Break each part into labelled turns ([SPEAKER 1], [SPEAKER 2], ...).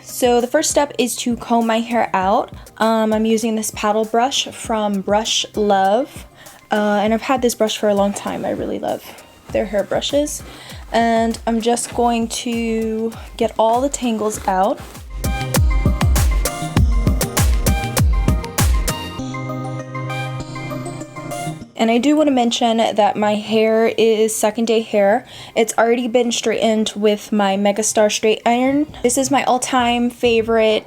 [SPEAKER 1] So the first step is to comb my hair out. I'm using this paddle brush from Brushoff, and I've had this brush for a long time. I really love their hair brushes. And I'm just going to get all the tangles out. And I do want to mention that my hair is second day hair. It's already been straightened with my Megastar straight iron. This is my all-time favorite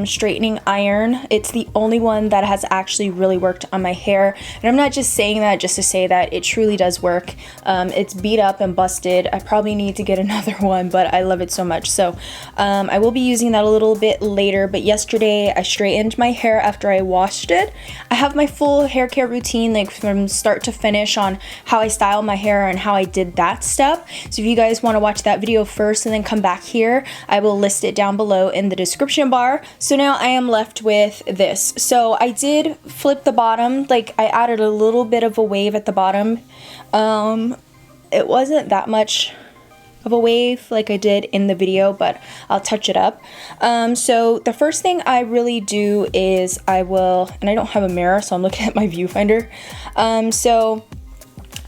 [SPEAKER 1] straightening iron. It's the only one that has actually really worked on my hair. And I'm not just saying that just to say that, it truly does work. It's beat up and busted. I probably need to get another one, but I love it so much. So I will be using that a little bit later, but yesterday I straightened my hair after I washed it. I have my full hair care routine, like from start to finish, on how I style my hair and how I did that step. So if you guys want to watch that video first and then come back here, I will list it down below in the description bar. So now I am left with this. So I did flip the bottom, like I added a little bit of a wave at the bottom. It wasn't that much of a wave like I did in the video, but I'll touch it up. So the first thing I really do is I will, and I don't have a mirror, so I'm looking at my viewfinder. So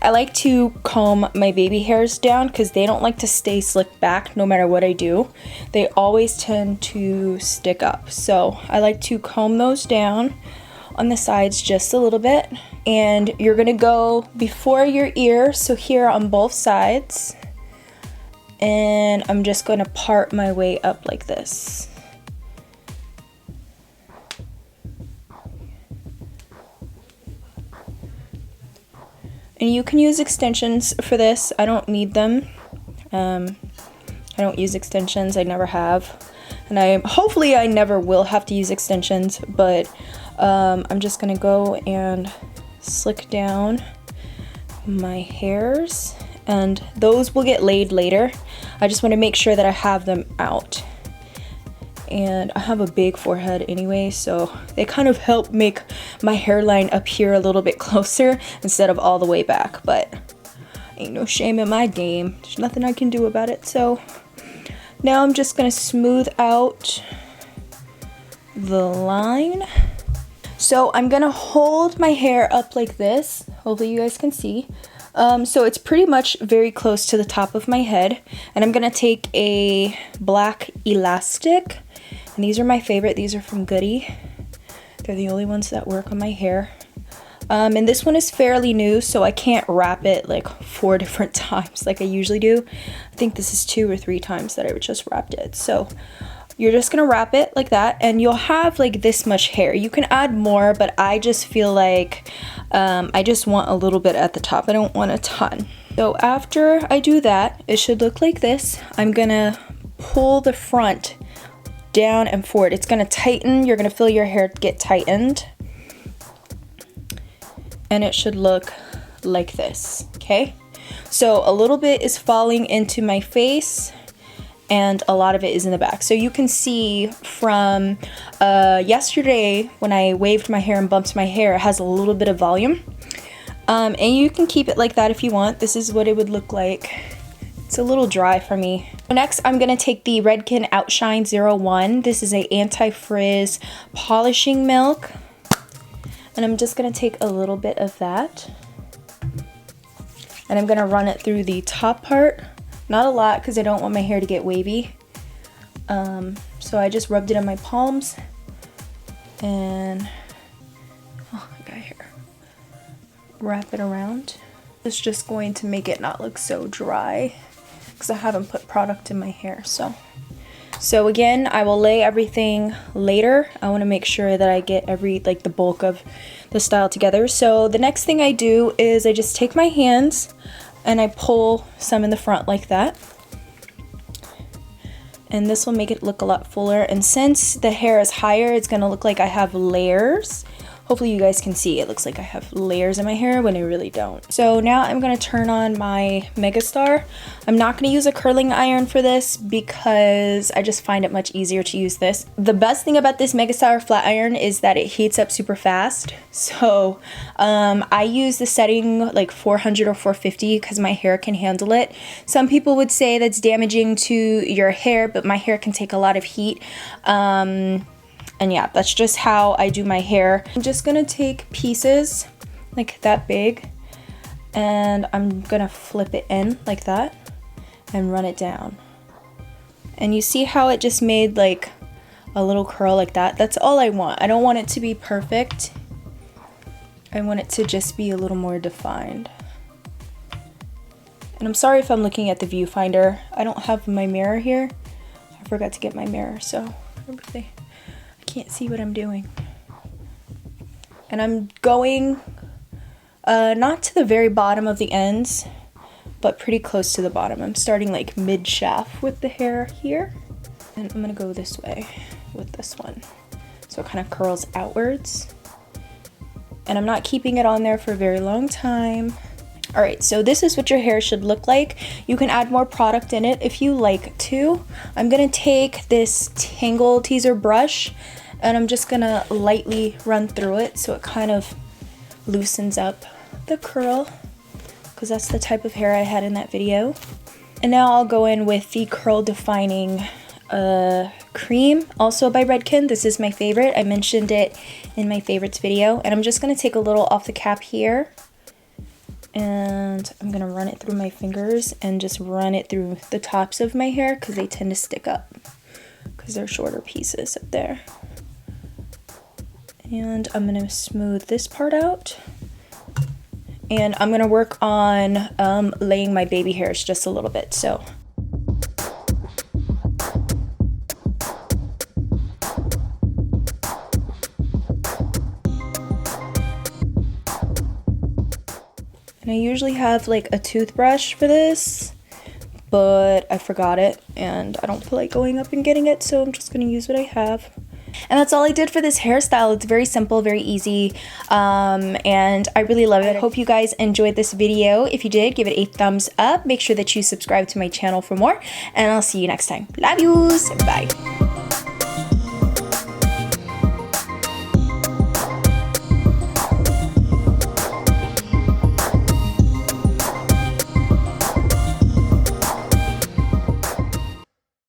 [SPEAKER 1] I like to comb my baby hairs down because they don't like to stay slicked back no matter what I do. They always tend to stick up. So I like to comb those down on the sides just a little bit. And you're gonna go before your ear, so here on both sides. And I'm just going to part my way up like this. And you can use extensions for this. I don't need them. I don't use extensions. I never have. And hopefully I never will have to use extensions, but I'm just going to go and slick down my hairs. And those will get laid later. I just want to make sure that I have them out. And I have a big forehead anyway, so they kind of help make my hairline up here a little bit closer instead of all the way back. But ain't no shame in my game. There's nothing I can do about it. So now I'm just going to smooth out the line. So I'm going to hold my hair up like this. Hopefully you guys can see. So it's pretty much very close to the top of my head, and I'm gonna take a black elastic, and these are my favorite. These are from Goodie. They're the only ones that work on my hair. And this one is fairly new, so I can't wrap it like 4 different times like I usually do. I think this is 2 or 3 times that I just wrapped it. So you're just gonna wrap it like that, and you'll have like this much hair. You can add more, but I just feel like I just want a little bit at the top. I don't want a ton. So after I do that, it should look like this. I'm gonna pull the front down and forward. It's gonna tighten. You're gonna feel your hair get tightened. And it should look like this, okay? So a little bit is falling into my face, and a lot of it is in the back. So you can see from yesterday when I waved my hair and bumped my hair, it has a little bit of volume. And you can keep it like that if you want. This is what it would look like. It's a little dry for me. Next, I'm gonna take the Redken Outshine 01. This is a anti-frizz polishing milk. And I'm just gonna take a little bit of that. And I'm gonna run it through the top part. Not a lot because I don't want my hair to get wavy. So I just rubbed it on my palms. And oh, I got hair. Wrap it around. It's just going to make it not look so dry because I haven't put product in my hair. So again, I will lay everything later. I want to make sure that I get the bulk of the style together. So the next thing I do is I just take my hands and I pull some in the front like that. And this will make it look a lot fuller. And since the hair is higher, it's gonna look like I have layers. Hopefully you guys can see. It looks like I have layers in my hair when I really don't. So now I'm gonna turn on my Megastar. I'm not gonna use a curling iron for this because I just find it much easier to use this. The best thing about this Megastar flat iron is that it heats up super fast. So I use the setting like 400 or 450 because my hair can handle it. Some people would say that's damaging to your hair, but my hair can take a lot of heat. And yeah, that's just how I do my hair. I'm just gonna take pieces like that big and I'm gonna flip it in like that and run it down. And you see how it just made like a little curl like that? That's all I want. I don't want it to be perfect. I want it to just be a little more defined. And I'm sorry if I'm looking at the viewfinder. I don't have my mirror here. I forgot to get my mirror, so I can't see what I'm doing. And I'm going not to the very bottom of the ends, but pretty close to the bottom. I'm starting like mid-shaft with the hair here. And I'm gonna go this way with this one. So it kind of curls outwards. And I'm not keeping it on there for a very long time. All right, so this is what your hair should look like. You can add more product in it if you like to. I'm gonna take this Tangle teaser brush and I'm just gonna lightly run through it so it kind of loosens up the curl, because that's the type of hair I had in that video. And now I'll go in with the curl defining cream, also by Redken. This is my favorite. I mentioned it in my favorites video. And I'm just gonna take a little off the cap here. And I'm gonna run it through my fingers and just run it through the tops of my hair because they tend to stick up because they're shorter pieces up there. And I'm gonna smooth this part out. And I'm gonna work on laying my baby hairs just a little bit. So and I usually have like a toothbrush for this, but I forgot it and I don't feel like going up and getting it, so I'm just gonna use what I have. And that's all I did for this hairstyle. It's very simple, very easy, and I really love it. I hope you guys enjoyed this video. If you did, give it a thumbs up. Make sure that you subscribe to my channel for more, and I'll see you next time. Love yous. Bye.